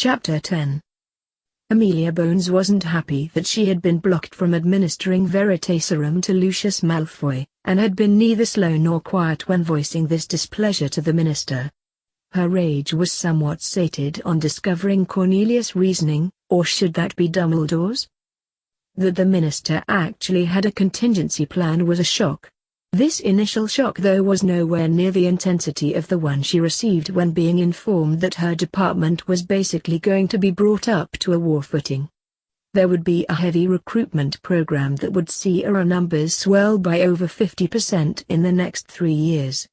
Chapter 10. Amelia Bones wasn't happy that she had been blocked from administering Veritaserum to Lucius Malfoy, and had been neither slow nor quiet when voicing this displeasure to the minister. Her rage was somewhat sated on discovering Cornelius' reasoning, or should that be Dumbledore's? That the minister actually had a contingency plan was a shock. This initial shock though was nowhere near the intensity of the one she received when being informed that her department was basically going to be brought up to a war footing. There would be a heavy recruitment program that would see our numbers swell by over 50% in the next 3 years.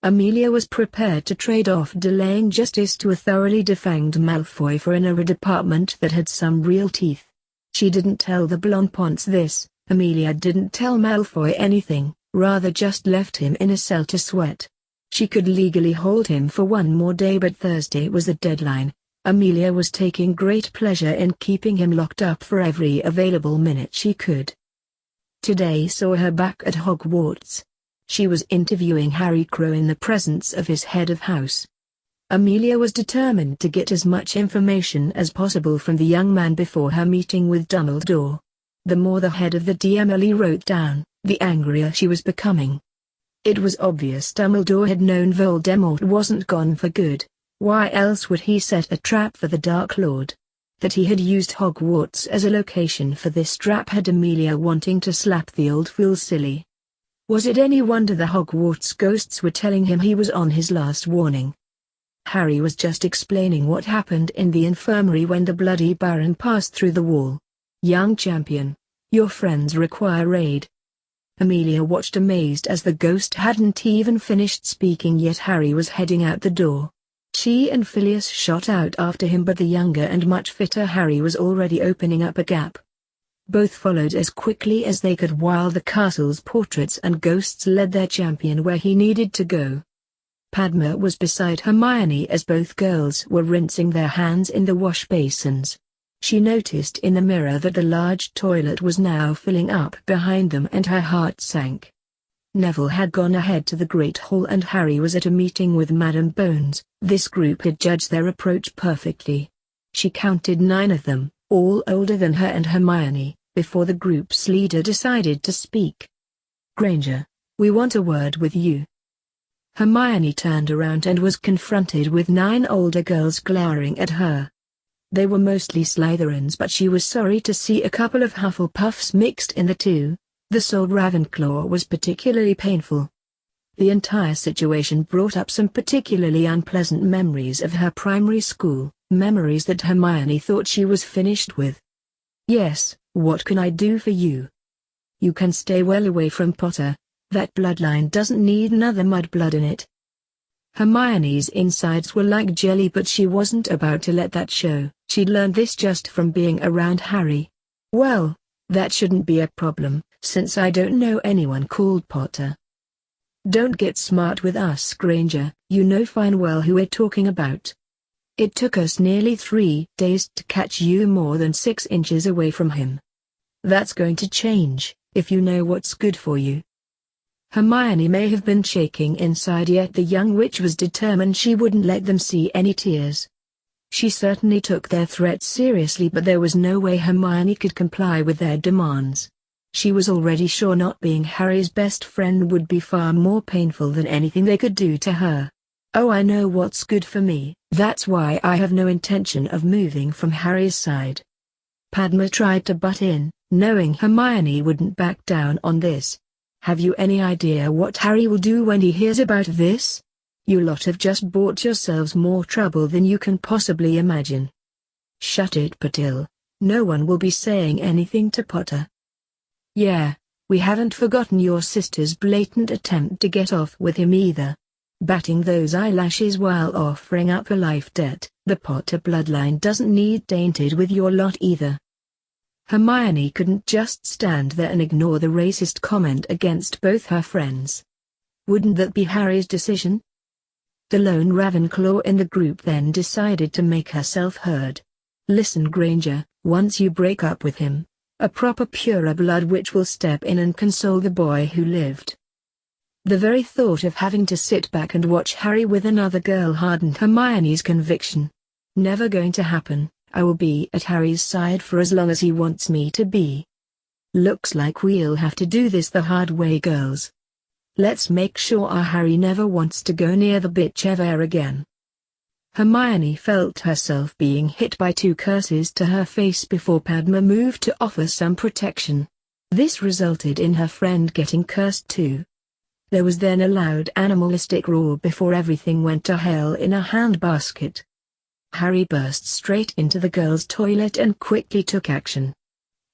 Amelia was prepared to trade off delaying justice to a thoroughly defanged Malfoy for a department that had some real teeth. She didn't tell the Blondponts this. Amelia didn't tell Malfoy anything, rather just left him in a cell to sweat. She could legally hold him for one more day, but Thursday was the deadline. Amelia was taking great pleasure in keeping him locked up for every available minute she could. Today saw her back at Hogwarts. She was interviewing Harry Crow in the presence of his head of house. Amelia was determined to get as much information as possible from the young man before her meeting with Dumbledore. The more the head of the DMLE wrote down, the angrier she was becoming. It was obvious Dumbledore had known Voldemort wasn't gone for good. Why else would he set a trap for the Dark Lord? That he had used Hogwarts as a location for this trap had Amelia wanting to slap the old fool silly. Was it any wonder the Hogwarts ghosts were telling him he was on his last warning? Harry was just explaining what happened in the infirmary when the bloody Baron passed through the wall. Young champion, your friends require aid. Amelia watched amazed as the ghost hadn't even finished speaking yet Harry was heading out the door. She and Phileas shot out after him, but the younger and much fitter Harry was already opening up a gap. Both followed as quickly as they could while the castle's portraits and ghosts led their champion where he needed to go. Padma was beside Hermione as both girls were rinsing their hands in the wash basins. She noticed in the mirror that the large toilet was now filling up behind them and her heart sank. Neville had gone ahead to the Great Hall and Harry was at a meeting with Madame Bones. This group had judged their approach perfectly. She counted 9 of them, all older than her and Hermione, before the group's leader decided to speak. "Granger, we want a word with you." Hermione turned around and was confronted with 9 older girls glowering at her. They were mostly Slytherins, but she was sorry to see a couple of Hufflepuffs mixed in the two. The soul Ravenclaw was particularly painful. The entire situation brought up some particularly unpleasant memories of her primary school, memories that Hermione thought she was finished with. "Yes, what can I do for you?" "You can stay well away from Potter. That bloodline doesn't need another mudblood in it." Hermione's insides were like jelly, but she wasn't about to let that show. She'd learned this just from being around Harry. "Well, that shouldn't be a problem, since I don't know anyone called Potter." "Don't get smart with us, Granger, you know fine well who we're talking about. It took us nearly 3 days to catch you more than 6 inches away from him. That's going to change, if you know what's good for you." Hermione may have been shaking inside, yet the young witch was determined she wouldn't let them see any tears. She certainly took their threats seriously, but there was no way Hermione could comply with their demands. She was already sure not being Harry's best friend would be far more painful than anything they could do to her. "Oh, I know what's good for me, that's why I have no intention of moving from Harry's side." Padma tried to butt in, knowing Hermione wouldn't back down on this. "Have you any idea what Harry will do when he hears about this? You lot have just bought yourselves more trouble than you can possibly imagine." "Shut it, Patil. No one will be saying anything to Potter." "Yeah, we haven't forgotten your sister's blatant attempt to get off with him either. Batting those eyelashes while offering up a life debt. The Potter bloodline doesn't need tainted with your lot either." Hermione couldn't just stand there and ignore the racist comment against both her friends. Wouldn't that be Harry's decision? The lone Ravenclaw in the group then decided to make herself heard. "Listen, Granger, once you break up with him, a proper pureblood witch will step in and console the boy who lived." The very thought of having to sit back and watch Harry with another girl hardened Hermione's conviction. Never going to happen. I will be at Harry's side for as long as he wants me to be. Looks like we'll have to do this the hard way, girls. Let's make sure our Harry never wants to go near the bitch ever again. Hermione felt herself being hit by 2 curses to her face before Padma moved to offer some protection. This resulted in her friend getting cursed too. There was then a loud animalistic roar before everything went to hell in a handbasket. Harry burst straight into the girls' toilet and quickly took action.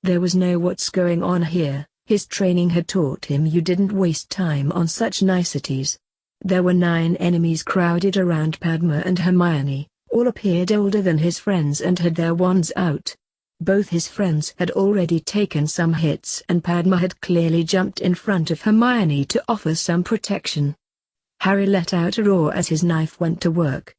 There was no "what's going on here," his training had taught him you didn't waste time on such niceties. There were 9 enemies crowded around Padma and Hermione, all appeared older than his friends and had their wands out. Both his friends had already taken some hits and Padma had clearly jumped in front of Hermione to offer some protection. Harry let out a roar as his knife went to work.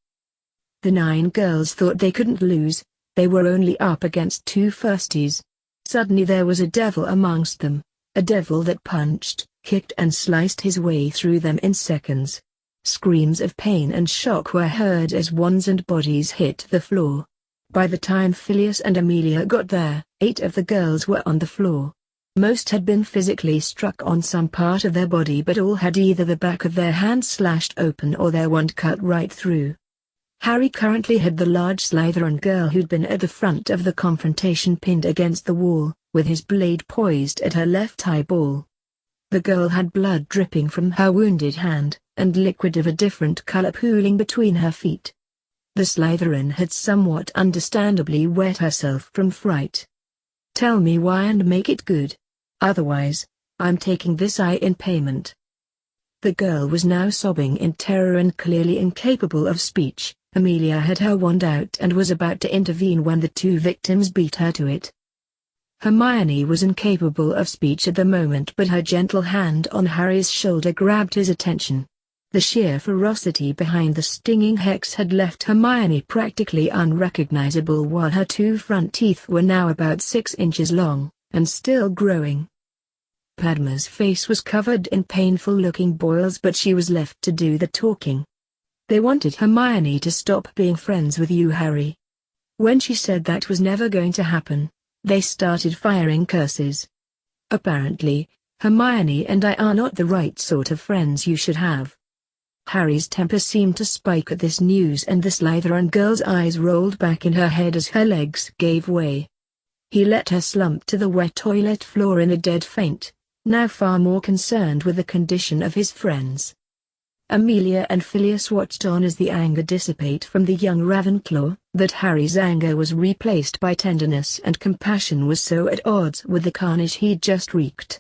The 9 girls thought they couldn't lose, they were only up against 2 firsties. Suddenly there was a devil amongst them, a devil that punched, kicked and sliced his way through them in seconds. Screams of pain and shock were heard as wands and bodies hit the floor. By the time Phileas and Amelia got there, 8 of the girls were on the floor. Most had been physically struck on some part of their body, but all had either the back of their hand slashed open or their wand cut right through. Harry currently had the large Slytherin girl who'd been at the front of the confrontation pinned against the wall, with his blade poised at her left eyeball. The girl had blood dripping from her wounded hand, and liquid of a different color pooling between her feet. The Slytherin had somewhat understandably wet herself from fright. "Tell me why and make it good. Otherwise, I'm taking this eye in payment." The girl was now sobbing in terror and clearly incapable of speech. Amelia had her wand out and was about to intervene when the 2 victims beat her to it. Hermione was incapable of speech at the moment, but her gentle hand on Harry's shoulder grabbed his attention. The sheer ferocity behind the stinging hex had left Hermione practically unrecognizable, while her 2 front teeth were now about 6 inches long, and still growing. Padma's face was covered in painful-looking boils, but she was left to do the talking. They wanted Hermione to stop being friends with you, Harry. When she said that was never going to happen, they started firing curses. Apparently, Hermione and I are not the right sort of friends you should have. Harry's temper seemed to spike at this news, and the Slytherin girl's eyes rolled back in her head as her legs gave way. He let her slump to the wet toilet floor in a dead faint, now far more concerned with the condition of his friends. Amelia and Phileas watched on as the anger dissipate from the young Ravenclaw. That Harry's anger was replaced by tenderness and compassion was so at odds with the carnage he'd just wreaked.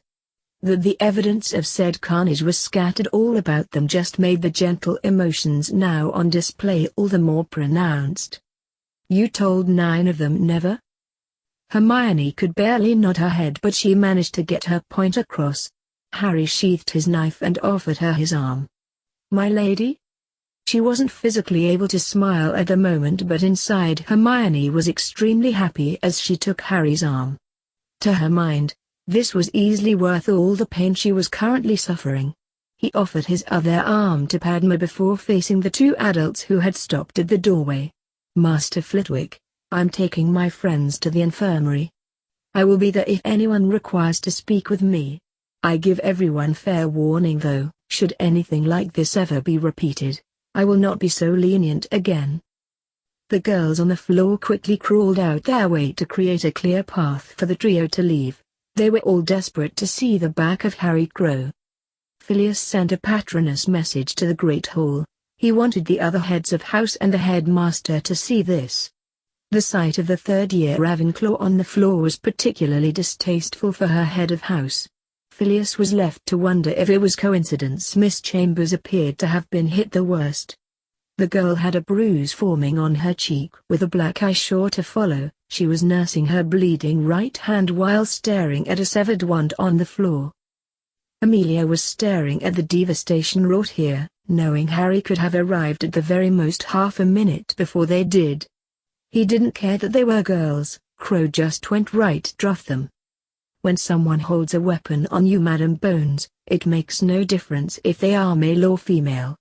That the evidence of said carnage was scattered all about them just made the gentle emotions now on display all the more pronounced. "You told 9 of them never?" Hermione could barely nod her head, but she managed to get her point across. Harry sheathed his knife and offered her his arm. "My lady?" She wasn't physically able to smile at the moment, but inside Hermione was extremely happy as she took Harry's arm. To her mind, this was easily worth all the pain she was currently suffering. He offered his other arm to Padma before facing the 2 adults who had stopped at the doorway. "Master Flitwick, I'm taking my friends to the infirmary. I will be there if anyone requires to speak with me. I give everyone fair warning though, should anything like this ever be repeated, I will not be so lenient again." The girls on the floor quickly crawled out their way to create a clear path for the trio to leave. They were all desperate to see the back of Harry grow. Phileas sent a patronus message to the Great Hall. He wanted the other heads of house and the headmaster to see this. The sight of the 3rd-year Ravenclaw on the floor was particularly distasteful for her head of house. Phileas was left to wonder if it was coincidence Miss Chambers appeared to have been hit the worst. The girl had a bruise forming on her cheek with a black eye sure to follow. She was nursing her bleeding right hand while staring at a severed wand on the floor. Amelia was staring at the devastation wrought here, knowing Harry could have arrived at the very most half a minute before they did. He didn't care that they were girls, Crow just went right druff them. When someone holds a weapon on you, Madam Bones, it makes no difference if they are male or female.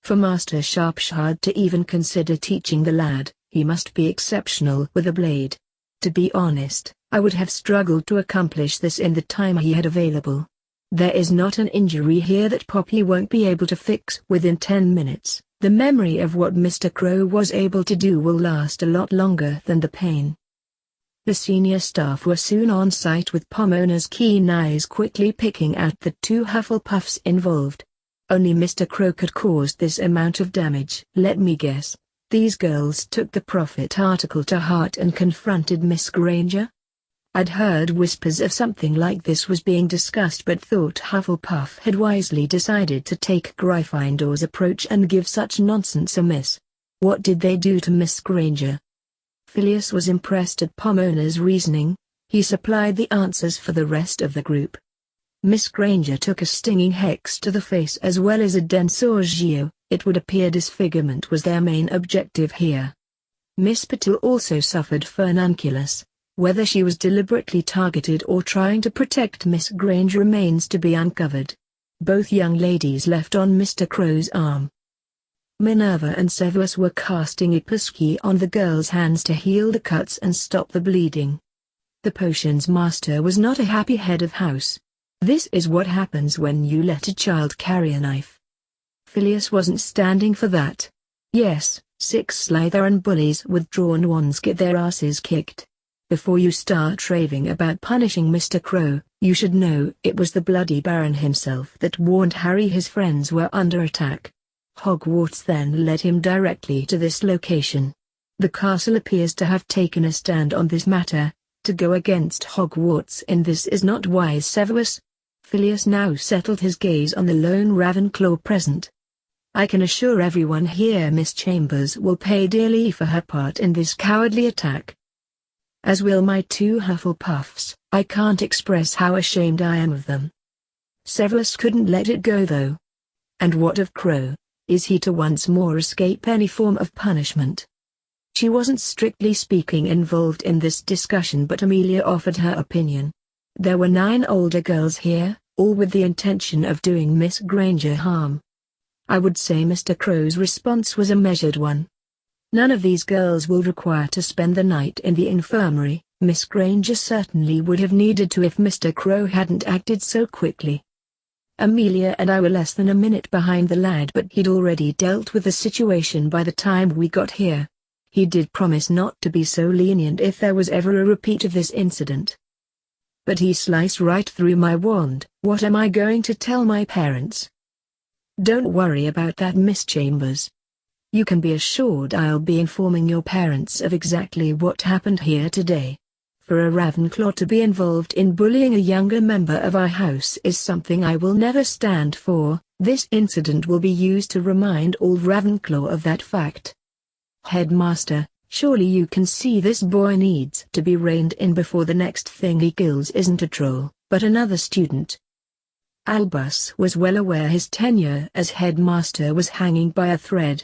For Master Sharpshard to even consider teaching the lad, He must be exceptional with a blade. To be honest, I would have struggled to accomplish this in the time he had available. There is not an injury here that Poppy won't be able to fix within 10 minutes. The memory of what Mr. Crow was able to do will last a lot longer than the pain. The senior staff were soon on site with Pomona's keen eyes quickly picking out the two Hufflepuffs involved. Only Mr. Crow could cause this amount of damage. Let me guess. These girls took the Prophet article to heart and confronted Miss Granger? I'd heard whispers of something like this was being discussed but thought Hufflepuff had wisely decided to take Gryffindor's approach and give such nonsense a miss. What did they do to Miss Granger? Phileas was impressed at Pomona's reasoning. He supplied the answers for the rest of the group. Miss Granger took a stinging hex to the face as well as a densorgio. It would appear disfigurement was their main objective here. Miss Patil also suffered furnunculus. Whether she was deliberately targeted or trying to protect Miss Granger remains to be uncovered. Both young ladies left on Mr. Crow's arm. Minerva and Severus were casting Ipeski on the girl's hands to heal the cuts and stop the bleeding. The potions master was not a happy head of house. This is what happens when you let a child carry a knife. Phileas wasn't standing for that. Yes, 6 Slytherin bullies with drawn wands get their asses kicked. Before you start raving about punishing Mr. Crow, you should know it was the bloody Baron himself that warned Harry his friends were under attack. Hogwarts then led him directly to this location. The castle appears to have taken a stand on this matter. To go against Hogwarts in this is not wise. Severus. Phileas now settled his gaze on the lone Ravenclaw present. I can assure everyone here Miss Chambers will pay dearly for her part in this cowardly attack. As will my 2 Hufflepuffs. I can't express how ashamed I am of them. Severus couldn't let it go though. And what of Crow? Is he to once more escape any form of punishment? She wasn't strictly speaking involved in this discussion but Amelia offered her opinion. There were 9 older girls here, all with the intention of doing Miss Granger harm. I would say Mr. Crow's response was a measured one. None of these girls will require to spend the night in the infirmary. Miss Granger certainly would have needed to if Mr. Crow hadn't acted so quickly. Amelia and I were less than a minute behind the lad but he'd already dealt with the situation by the time we got here. He did promise not to be so lenient if there was ever a repeat of this incident. But he sliced right through my wand. What am I going to tell my parents? Don't worry about that, Miss Chambers. You can be assured I'll be informing your parents of exactly what happened here today. For a Ravenclaw to be involved in bullying a younger member of our house is something I will never stand for. This incident will be used to remind all Ravenclaw of that fact. Headmaster, surely you can see this boy needs to be reined in before the next thing he kills isn't a troll, but another student. Albus was well aware his tenure as headmaster was hanging by a thread.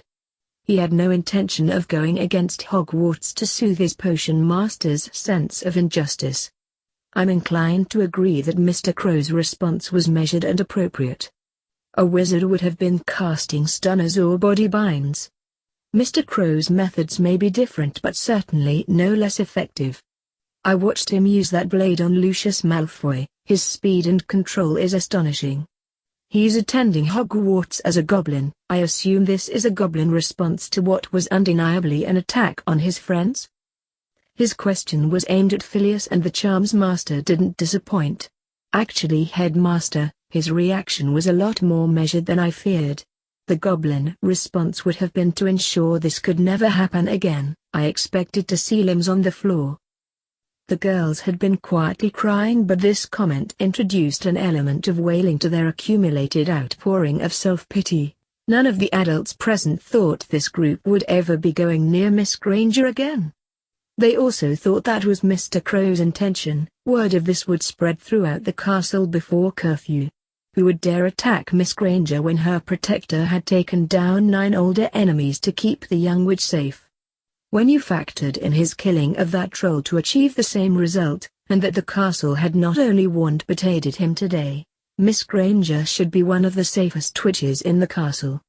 He had no intention of going against Hogwarts to soothe his potion master's sense of injustice. I'm inclined to agree that Mr. Crow's response was measured and appropriate. A wizard would have been casting stunners or body binds. Mr. Crow's methods may be different but certainly no less effective. I watched him use that blade on Lucius Malfoy. His speed and control is astonishing. He's attending Hogwarts as a goblin. I assume this is a goblin response to what was undeniably an attack on his friends? His question was aimed at Phileas and the charms master didn't disappoint. Actually, headmaster, his reaction was a lot more measured than I feared. The goblin response would have been to ensure this could never happen again. I expected to see limbs on the floor. The girls had been quietly crying but this comment introduced an element of wailing to their accumulated outpouring of self-pity. None of the adults present thought this group would ever be going near Miss Granger again. They also thought that was Mr. Crow's intention. Word of this would spread throughout the castle before curfew. Who would dare attack Miss Granger when her protector had taken down 9 older enemies to keep the young witch safe? When you factored in his killing of that troll to achieve the same result, and that the castle had not only warned but aided him today, Miss Granger should be one of the safest witches in the castle.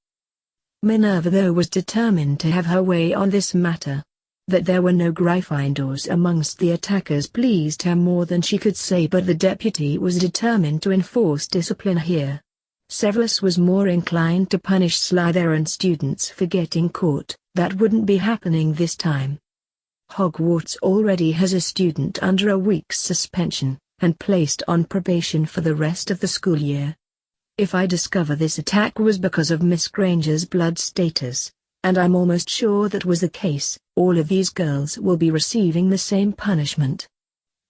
Minerva though was determined to have her way on this matter. That there were no Gryffindors amongst the attackers pleased her more than she could say, but the deputy was determined to enforce discipline here. Severus was more inclined to punish Slytherin students for getting caught. That wouldn't be happening this time. Hogwarts already has a student under a week's suspension, and placed on probation for the rest of the school year. If I discover this attack was because of Miss Granger's blood status, and I'm almost sure that was the case, all of these girls will be receiving the same punishment.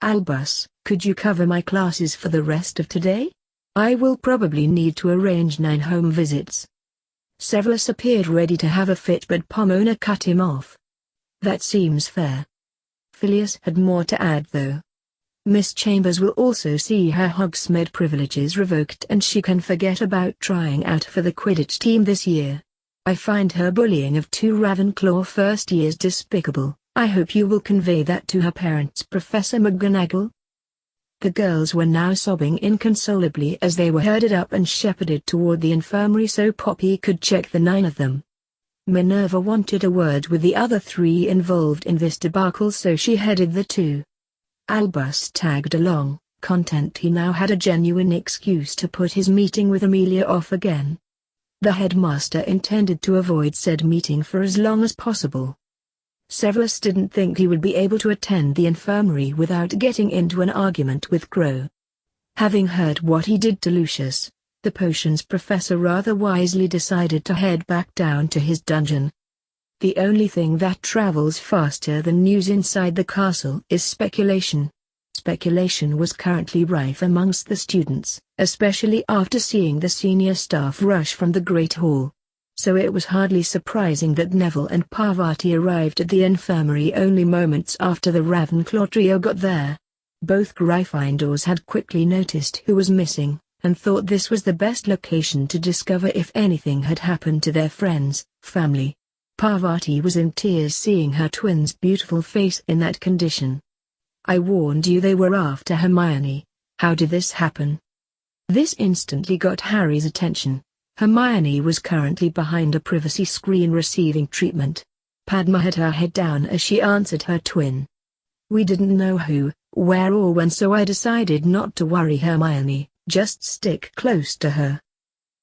Albus, could you cover my classes for the rest of today? I will probably need to arrange 9 home visits. Severus appeared ready to have a fit, but Pomona cut him off. That seems fair. Phileas had more to add though. Miss Chambers will also see her Hogsmeade privileges revoked, and she can forget about trying out for the Quidditch team this year. I find her bullying of 2 Ravenclaw first years despicable. I hope you will convey that to her parents, Professor McGonagall. The girls were now sobbing inconsolably as they were herded up and shepherded toward the infirmary so Poppy could check the 9 of them. Minerva wanted a word with the other 3 involved in this debacle, so she headed the 2. Albus tagged along, content he now had a genuine excuse to put his meeting with Amelia off again. The headmaster intended to avoid said meeting for as long as possible. Severus didn't think he would be able to attend the infirmary without getting into an argument with Crow. Having heard what he did to Lucius, the potions professor rather wisely decided to head back down to his dungeon. The only thing that travels faster than news inside the castle is speculation. Speculation was currently rife amongst the students, especially after seeing the senior staff rush from the Great Hall. So it was hardly surprising that Neville and Parvati arrived at the infirmary only moments after the Ravenclaw trio got there. Both Gryffindors had quickly noticed who was missing, and thought this was the best location to discover if anything had happened to their friends, family. Parvati was in tears seeing her twin's beautiful face in that condition. I warned you they were after Hermione. How did this happen? This instantly got Harry's attention. Hermione was currently behind a privacy screen receiving treatment. Padma had her head down as she answered her twin. We didn't know who, where or when, so I decided not to worry Hermione, just stick close to her.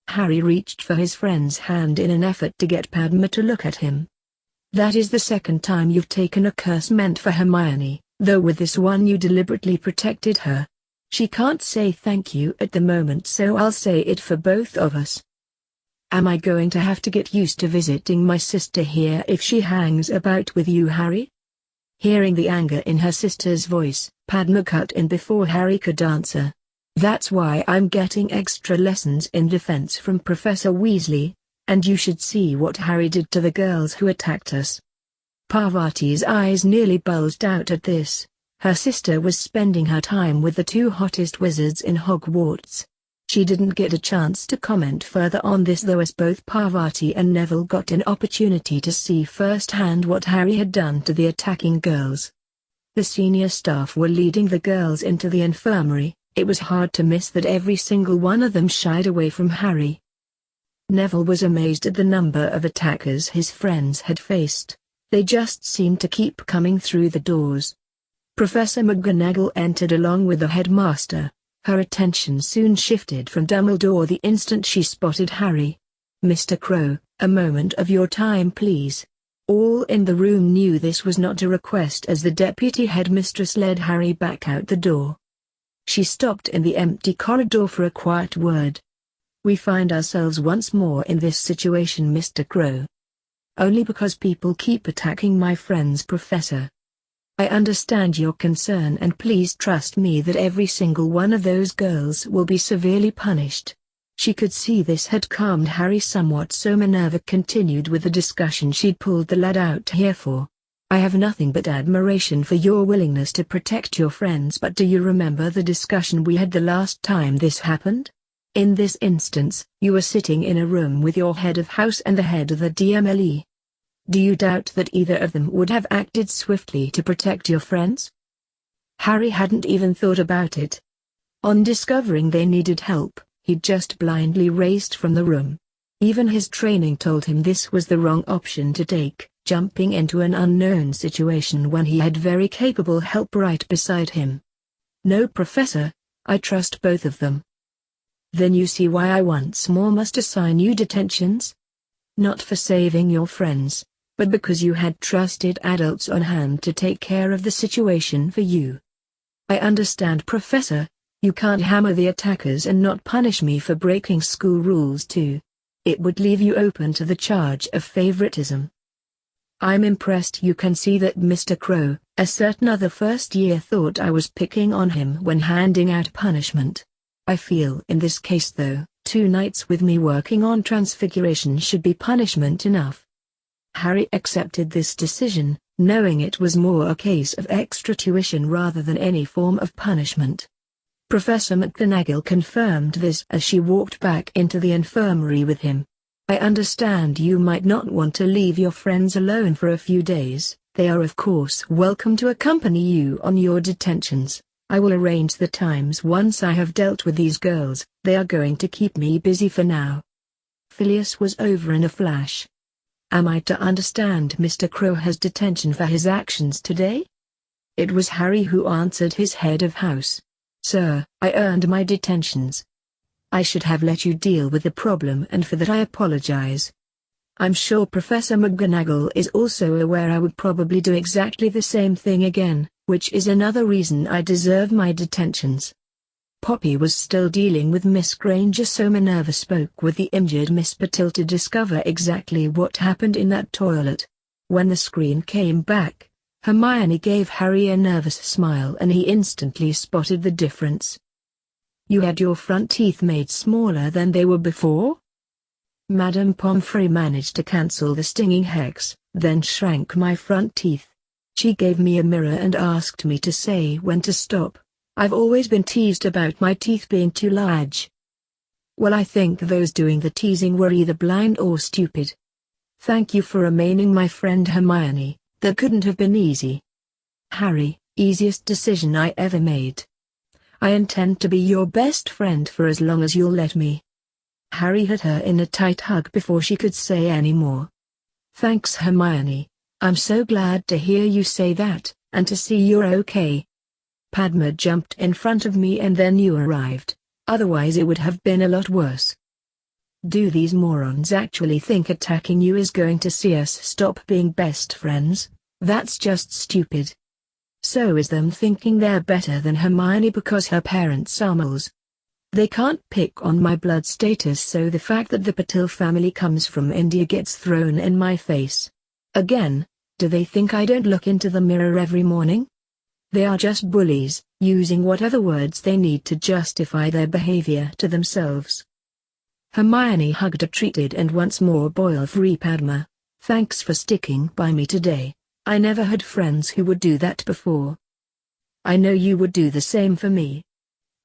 Harry reached for his friend's hand in an effort to get Padma to look at him. That is the second time you've taken a curse meant for Hermione, though with this one you deliberately protected her. She can't say thank you at the moment, so I'll say it for both of us. Am I going to have to get used to visiting my sister here if she hangs about with you, Harry? Hearing the anger in her sister's voice, Padma cut in before Harry could answer. That's why I'm getting extra lessons in defense from Professor Weasley, and you should see what Harry did to the girls who attacked us. Parvati's eyes nearly bulged out at this. Her sister was spending her time with the 2 hottest wizards in Hogwarts. She didn't get a chance to comment further on this though, as both Parvati and Neville got an opportunity to see firsthand what Harry had done to the attacking girls. The senior staff were leading the girls into the infirmary. It was hard to miss that every single one of them shied away from Harry. Neville was amazed at the number of attackers his friends had faced. They just seemed to keep coming through the doors. Professor McGonagall entered along with the headmaster. Her attention soon shifted from Dumbledore the instant she spotted Harry. Mr. Crow, a moment of your time please. All in the room knew this was not a request as the deputy headmistress led Harry back out the door. She stopped in the empty corridor for a quiet word. We find ourselves once more in this situation, Mr. Crow. Only because people keep attacking my friends, Professor. I understand your concern, and please trust me that every single one of those girls will be severely punished. She could see this had calmed Harry somewhat, so Minerva continued with the discussion she'd pulled the lad out here for. I have nothing but admiration for your willingness to protect your friends, but do you remember the discussion we had the last time this happened? In this instance, you were sitting in a room with your head of house and the head of the DMLE. Do you doubt that either of them would have acted swiftly to protect your friends? Harry hadn't even thought about it. On discovering they needed help, he'd just blindly raced from the room. Even his training told him this was the wrong option to take, jumping into an unknown situation when he had very capable help right beside him. "No, Professor, I trust both of them." "Then you see why I once more must assign you detentions? Not for saving your friends, but because you had trusted adults on hand to take care of the situation for you." "I understand, Professor. You can't hammer the attackers and not punish me for breaking school rules too. It would leave you open to the charge of favoritism." "I'm impressed you can see that Mr. Crow." A certain other first-year thought I was picking on him when handing out punishment. "I feel in this case though, 2 nights with me working on transfiguration should be punishment enough." Harry accepted this decision, knowing it was more a case of extra tuition rather than any form of punishment. Professor McGonagall confirmed this as she walked back into the infirmary with him. "I understand you might not want to leave your friends alone for a few days. They are of course welcome to accompany you on your detentions. I will arrange the times once I have dealt with these girls. They are going to keep me busy for now." Phileas was over in a flash. "Am I to understand Mr. Crow has detention for his actions today?" It was Harry who answered his head of house. "Sir, I earned my detentions. I should have let you deal with the problem, and for that I apologize. I'm sure Professor McGonagall is also aware I would probably do exactly the same thing again, which is another reason I deserve my detentions." Poppy was still dealing with Miss Granger, so Minerva spoke with the injured Miss Patil to discover exactly what happened in that toilet. When the screen came back, Hermione gave Harry a nervous smile and he instantly spotted the difference. "You had your front teeth made smaller than they were before?" Madame Pomfrey managed to cancel the stinging hex, then shrank my front teeth. She gave me a mirror and asked me to say when to stop. I've always been teased about my teeth being too large. Well, I think those doing the teasing were either blind or stupid. Thank you for remaining my friend, Hermione. That couldn't have been easy. Harry, easiest decision I ever made. I intend to be your best friend for as long as you'll let me. Harry had her in a tight hug before she could say any more. Thanks, Hermione. I'm so glad to hear you say that, and to see you're okay. Padma jumped in front of me and then you arrived, otherwise it would have been a lot worse. Do these morons actually think attacking you is going to see us stop being best friends? That's just stupid. So is them thinking they're better than Hermione because her parents are moles. They can't pick on my blood status, so the fact that the Patil family comes from India gets thrown in my face. Again, do they think I don't look into the mirror every morning? They are just bullies, using whatever words they need to justify their behavior to themselves. Hermione hugged a treated and once more boil-free Padma. Thanks for sticking by me today. I never had friends who would do that before. I know you would do the same for me.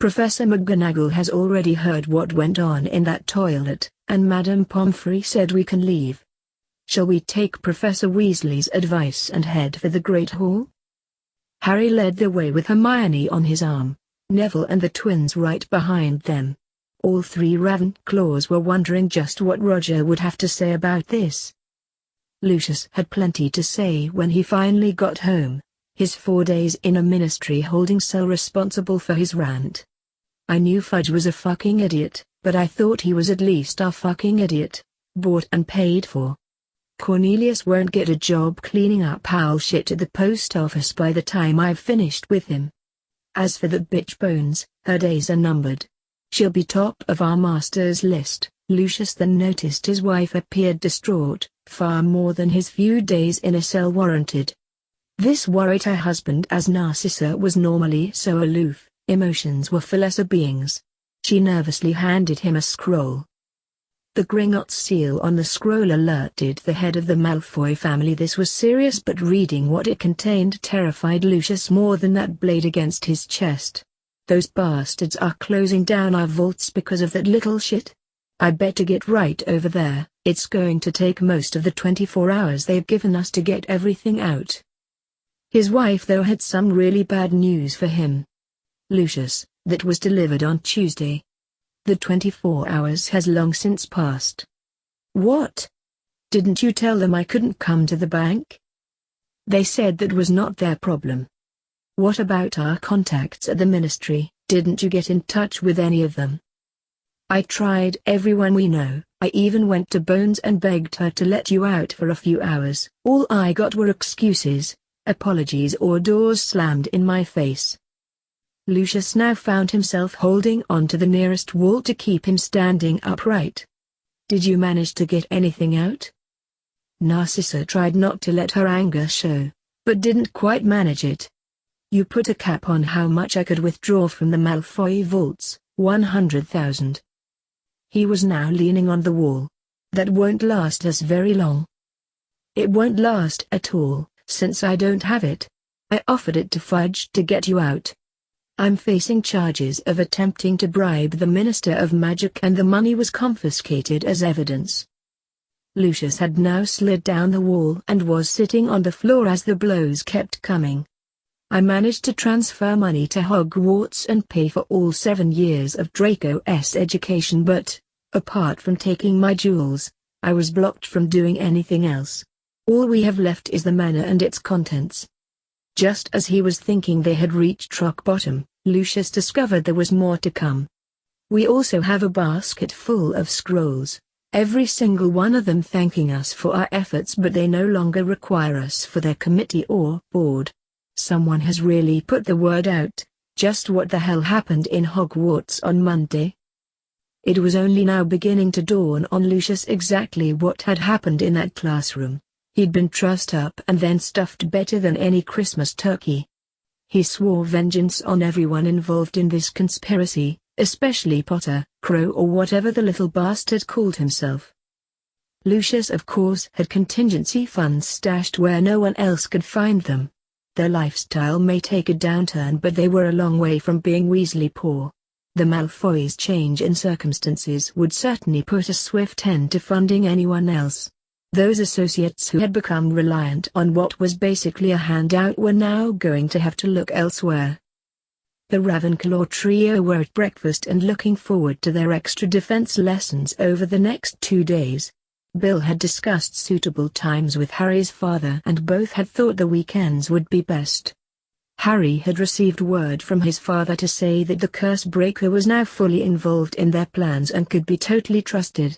Professor McGonagall has already heard what went on in that toilet, and Madame Pomfrey said we can leave. Shall we take Professor Weasley's advice and head for the Great Hall? Harry led the way with Hermione on his arm, Neville and the twins right behind them. All 3 Ravenclaws were wondering just what Roger would have to say about this. Lucius had plenty to say when he finally got home, his 4 days in a ministry holding cell responsible for his rant. I knew Fudge was a fucking idiot, but I thought he was at least a fucking idiot, bought and paid for. Cornelius won't get a job cleaning up owl shit at the post office by the time I've finished with him. As for that bitch Bones, her days are numbered. She'll be top of our master's list. Lucius then noticed his wife appeared distraught, far more than his few days in a cell warranted. This worried her husband, as Narcissa was normally so aloof, emotions were for lesser beings. She nervously handed him a scroll. The Gringotts seal on the scroll alerted the head of the Malfoy family this was serious, but reading what it contained terrified Lucius more than that blade against his chest. Those bastards are closing down our vaults because of that little shit. I better get right over there. It's going to take most of the 24 hours they've given us to get everything out. His wife though had some really bad news for him. Lucius, that was delivered on Tuesday. The 24 hours has long since passed. What? Didn't you tell them I couldn't come to the bank? They said that was not their problem. What about our contacts at the ministry? Didn't you get in touch with any of them? I tried everyone we know. I even went to Bones and begged her to let you out for a few hours. All I got were excuses, apologies, or doors slammed in my face. Lucius now found himself holding on to the nearest wall to keep him standing upright. Did you manage to get anything out? Narcissa tried not to let her anger show, but didn't quite manage it. You put a cap on how much I could withdraw from the Malfoy vaults, 100,000. He was now leaning on the wall. That won't last us very long. It won't last at all, since I don't have it. I offered it to Fudge to get you out. I'm facing charges of attempting to bribe the Minister of Magic, and the money was confiscated as evidence. Lucius had now slid down the wall and was sitting on the floor as the blows kept coming. I managed to transfer money to Hogwarts and pay for all 7 years of Draco's education, but, apart from taking my jewels, I was blocked from doing anything else. All we have left is the manor and its contents. Just as he was thinking they had reached rock bottom, Lucius discovered there was more to come. We also have a basket full of scrolls, every single one of them thanking us for our efforts, but they no longer require us for their committee or board. Someone has really put the word out. Just what the hell happened in Hogwarts on Monday? It was only now beginning to dawn on Lucius exactly what had happened in that classroom. He'd been trussed up and then stuffed better than any Christmas turkey. He swore vengeance on everyone involved in this conspiracy, especially Potter, Crow, or whatever the little bastard called himself. Lucius, of course, had contingency funds stashed where no one else could find them. Their lifestyle may take a downturn, but they were a long way from being Weasley poor. The Malfoys' change in circumstances would certainly put a swift end to funding anyone else. Those associates who had become reliant on what was basically a handout were now going to have to look elsewhere. The Ravenclaw trio were at breakfast and looking forward to their extra defense lessons over the next 2 days. Bill had discussed suitable times with Harry's father, and both had thought the weekends would be best. Harry had received word from his father to say that the curse breaker was now fully involved in their plans and could be totally trusted.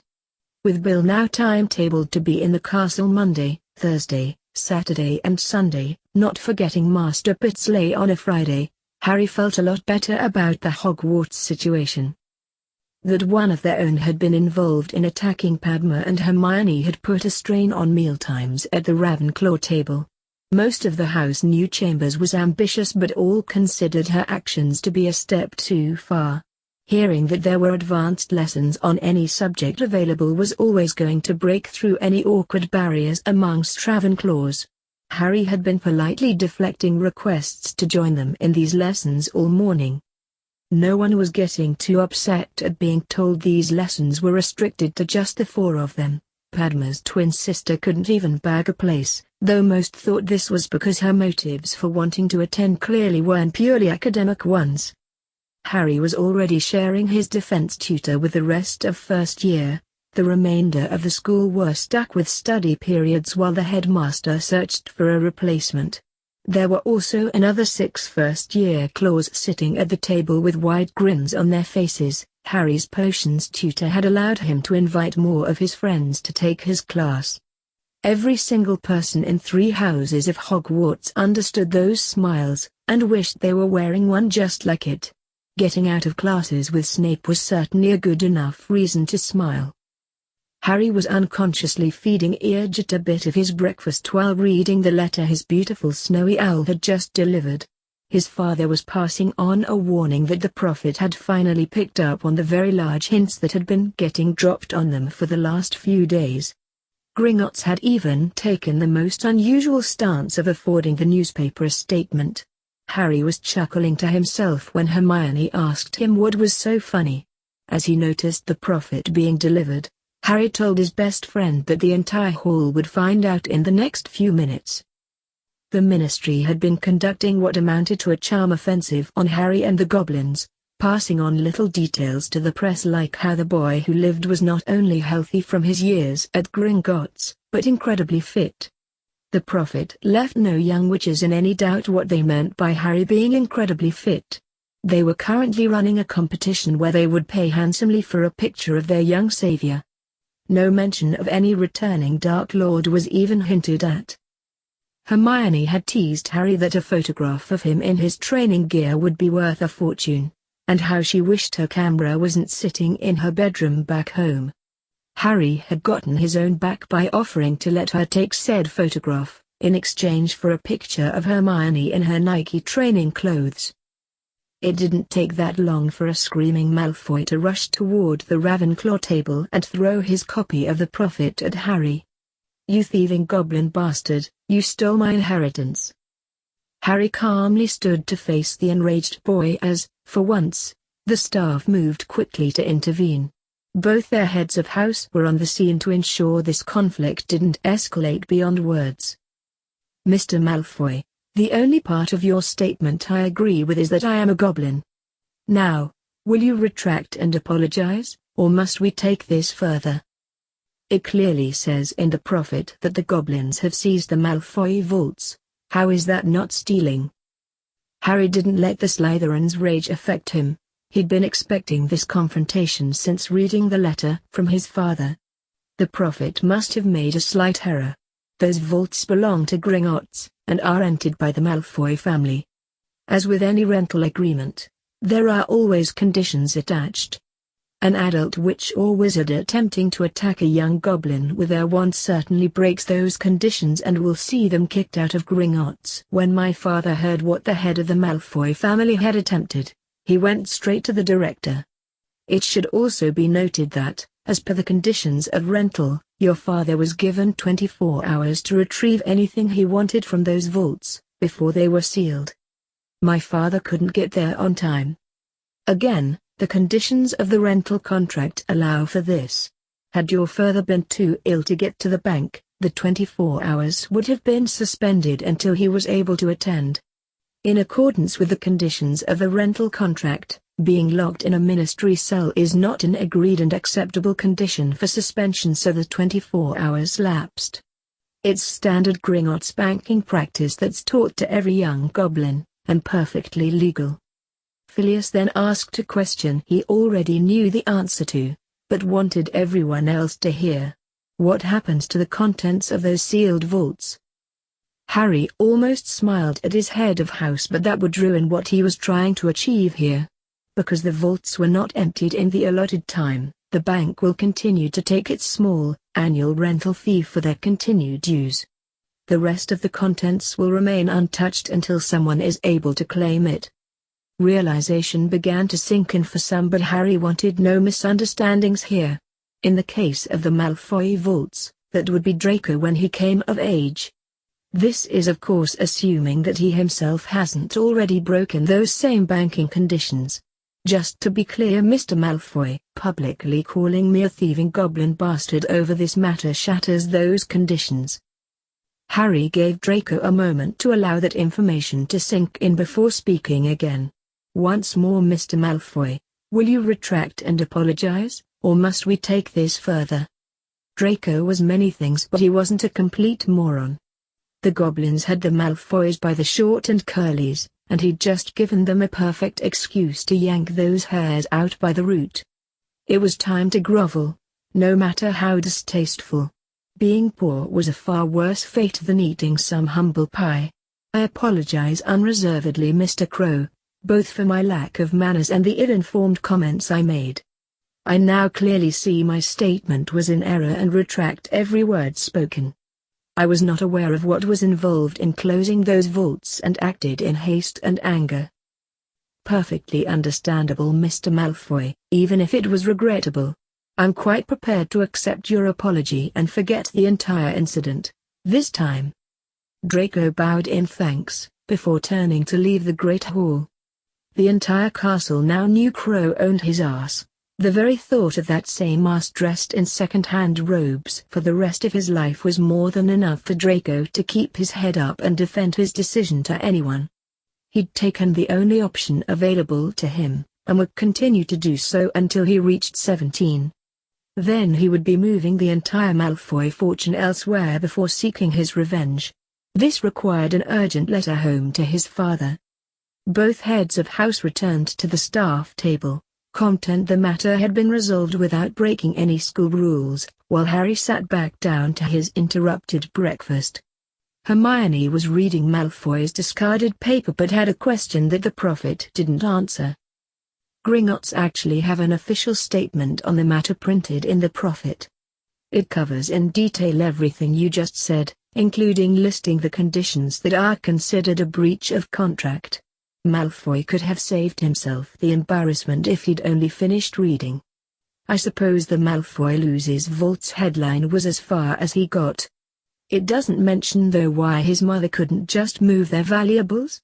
With Bill now timetabled to be in the castle Monday, Thursday, Saturday and Sunday, not forgetting Master Pitsley on a Friday, Harry felt a lot better about the Hogwarts situation. That one of their own had been involved in attacking Padma and Hermione had put a strain on mealtimes at the Ravenclaw table. Most of the house knew Chambers was ambitious, but all considered her actions to be a step too far. Hearing that there were advanced lessons on any subject available was always going to break through any awkward barriers amongst Ravenclaws. Harry had been politely deflecting requests to join them in these lessons all morning. No one was getting too upset at being told these lessons were restricted to just the 4 of them. Padma's twin sister couldn't even bag a place, though most thought this was because her motives for wanting to attend clearly weren't purely academic ones. Harry was already sharing his defense tutor with the rest of first year. The remainder of the school were stuck with study periods while the headmaster searched for a replacement. There were also another 6 first-year claws sitting at the table with wide grins on their faces. Harry's potions tutor had allowed him to invite more of his friends to take his class. Every single person in 3 houses of Hogwarts understood those smiles, and wished they were wearing one just like it. Getting out of classes with Snape was certainly a good enough reason to smile. Harry was unconsciously feeding Earjet a bit of his breakfast while reading the letter his beautiful snowy owl had just delivered. His father was passing on a warning that the prophet had finally picked up on the very large hints that had been getting dropped on them for the last few days. Gringotts had even taken the most unusual stance of affording the newspaper a statement. Harry was chuckling to himself when Hermione asked him what was so funny. As he noticed the prophet being delivered, Harry told his best friend that the entire hall would find out in the next few minutes. The Ministry had been conducting what amounted to a charm offensive on Harry and the goblins, passing on little details to the press like how the boy who lived was not only healthy from his years at Gringotts, but incredibly fit. The prophet left no young witches in any doubt what they meant by Harry being incredibly fit. They were currently running a competition where they would pay handsomely for a picture of their young savior. No mention of any returning Dark Lord was even hinted at. Hermione had teased Harry that a photograph of him in his training gear would be worth a fortune, and how she wished her camera wasn't sitting in her bedroom back home. Harry had gotten his own back by offering to let her take said photograph, in exchange for a picture of Hermione in her Nike training clothes. It didn't take that long for a screaming Malfoy to rush toward the Ravenclaw table and throw his copy of the Prophet at Harry. "You thieving goblin bastard, you stole my inheritance." Harry calmly stood to face the enraged boy as, for once, the staff moved quickly to intervene. Both their heads of house were on the scene to ensure this conflict didn't escalate beyond words. "Mr. Malfoy, the only part of your statement I agree with is that I am a goblin. Now, will you retract and apologize, or must we take this further? It clearly says in the Prophet that the goblins have seized the Malfoy vaults. How is that not stealing?" Harry didn't let the Slytherin's rage affect him. He'd been expecting this confrontation since reading the letter from his father. The Prophet must have made a slight error. Those vaults belong to Gringotts, and are rented by the Malfoy family. As with any rental agreement, there are always conditions attached. An adult witch or wizard attempting to attack a young goblin with their wand certainly breaks those conditions and will see them kicked out of Gringotts. When my father heard what the head of the Malfoy family had attempted, he went straight to the director. It should also be noted that, as per the conditions of rental, your father was given 24 hours to retrieve anything he wanted from those vaults, before they were sealed. My father couldn't get there on time. Again, the conditions of the rental contract allow for this. Had your father been too ill to get to the bank, the 24 hours would have been suspended until he was able to attend. In accordance with the conditions of the rental contract, being locked in a ministry cell is not an agreed and acceptable condition for suspension, so the 24 hours lapsed. It's standard Gringotts banking practice that's taught to every young goblin, and perfectly legal. Phileas then asked a question he already knew the answer to, but wanted everyone else to hear. What happened to the contents of those sealed vaults? Harry almost smiled at his head of house, but that would ruin what he was trying to achieve here. Because the vaults were not emptied in the allotted time, the bank will continue to take its small, annual rental fee for their continued use. The rest of the contents will remain untouched until someone is able to claim it. Realization began to sink in for some, but Harry wanted no misunderstandings here. In the case of the Malfoy vaults, that would be Draco when he came of age. This is of course assuming that he himself hasn't already broken those same banking conditions. Just to be clear, Mr. Malfoy, publicly calling me a thieving goblin bastard over this matter shatters those conditions. Harry gave Draco a moment to allow that information to sink in before speaking again. Once more, Mr. Malfoy, will you retract and apologize, or must we take this further? Draco was many things, but he wasn't a complete moron. The goblins had the Malfoys by the short and curlies, and he'd just given them a perfect excuse to yank those hairs out by the root. It was time to grovel, no matter how distasteful. Being poor was a far worse fate than eating some humble pie. I apologize unreservedly, Mr. Crow, both for my lack of manners and the ill-informed comments I made. I now clearly see my statement was in error and retract every word spoken. I was not aware of what was involved in closing those vaults and acted in haste and anger. Perfectly understandable, Mr. Malfoy, even if it was regrettable. I'm quite prepared to accept your apology and forget the entire incident, this time. Draco bowed in thanks, before turning to leave the Great Hall. The entire castle now knew Crow owned his ass. The very thought of that same ass dressed in second-hand robes for the rest of his life was more than enough for Draco to keep his head up and defend his decision to anyone. He'd taken the only option available to him, and would continue to do so until he reached 17. Then he would be moving the entire Malfoy fortune elsewhere before seeking his revenge. This required an urgent letter home to his father. Both heads of house returned to the staff table, content the matter had been resolved without breaking any school rules, while Harry sat back down to his interrupted breakfast. Hermione was reading Malfoy's discarded paper but had a question that the Prophet didn't answer. Gringotts actually have an official statement on the matter printed in the Prophet. It covers in detail everything you just said, including listing the conditions that are considered a breach of contract. Malfoy could have saved himself the embarrassment if he'd only finished reading. I suppose the Malfoy loses vaults headline was as far as he got. It doesn't mention though why his mother couldn't just move their valuables?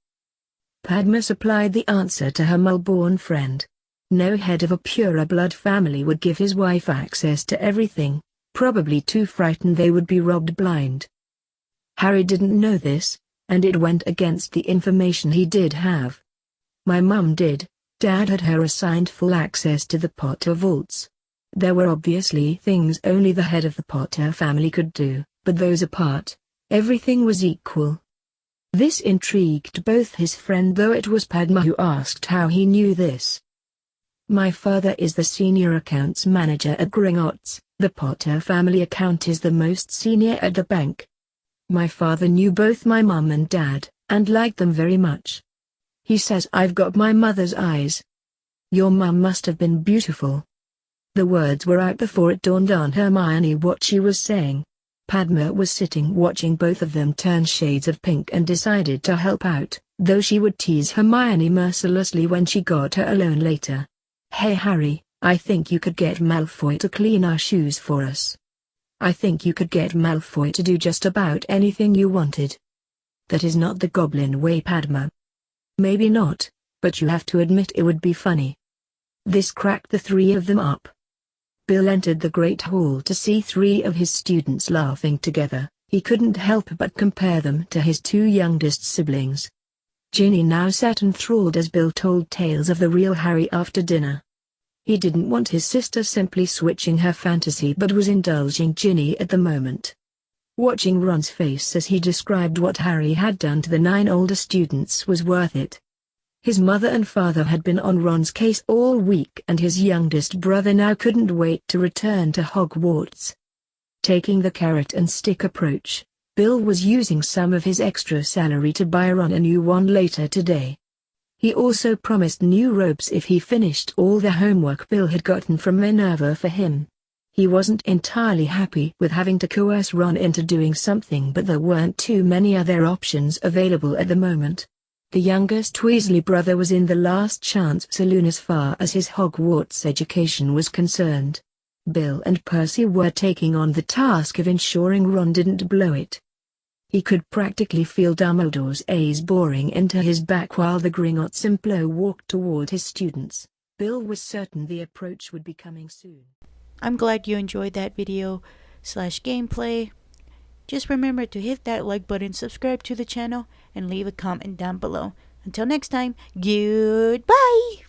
Padma supplied the answer to her Mulborn friend. No head of a purer blood family would give his wife access to everything, probably too frightened they would be robbed blind. Harry didn't know this, and it went against the information he did have. My mum did. Dad had her assigned full access to the Potter vaults. There were obviously things only the head of the Potter family could do, but those apart, everything was equal. This intrigued both his friend, though it was Padma who asked how he knew this. My father is the senior accounts manager at Gringotts. The Potter family account is the most senior at the bank. My father knew both my mum and dad, and liked them very much. He says I've got my mother's eyes. Your mum must have been beautiful. The words were out before it dawned on Hermione what she was saying. Padma was sitting watching both of them turn shades of pink and decided to help out, though she would tease Hermione mercilessly when she got her alone later. Hey Harry, I think you could get Malfoy to clean our shoes for us. I think you could get Malfoy to do just about anything you wanted. That is not the goblin way, Padma. Maybe not, but you have to admit it would be funny. This cracked the three of them up. Bill entered the Great Hall to see three of his students laughing together. He couldn't help but compare them to his two youngest siblings. Ginny now sat enthralled as Bill told tales of the real Harry after dinner. He didn't want his sister simply switching her fantasy but was indulging Ginny at the moment. Watching Ron's face as he described what Harry had done to the 9 older students was worth it. His mother and father had been on Ron's case all week and his youngest brother now couldn't wait to return to Hogwarts. Taking the carrot and stick approach, Bill was using some of his extra salary to buy Ron a new wand later today. He also promised new robes if he finished all the homework Bill had gotten from Minerva for him. He wasn't entirely happy with having to coerce Ron into doing something, but there weren't too many other options available at the moment. The youngest Weasley brother was in the last chance saloon as far as his Hogwarts education was concerned. Bill and Percy were taking on the task of ensuring Ron didn't blow it. He could practically feel Dumbledore's A's boring into his back while the Gringotts Simplo walked toward his students. Bill was certain the approach would be coming soon. I'm glad you enjoyed that video/gameplay. Just remember to hit that like button, subscribe to the channel, and leave a comment down below. Until next time, goodbye!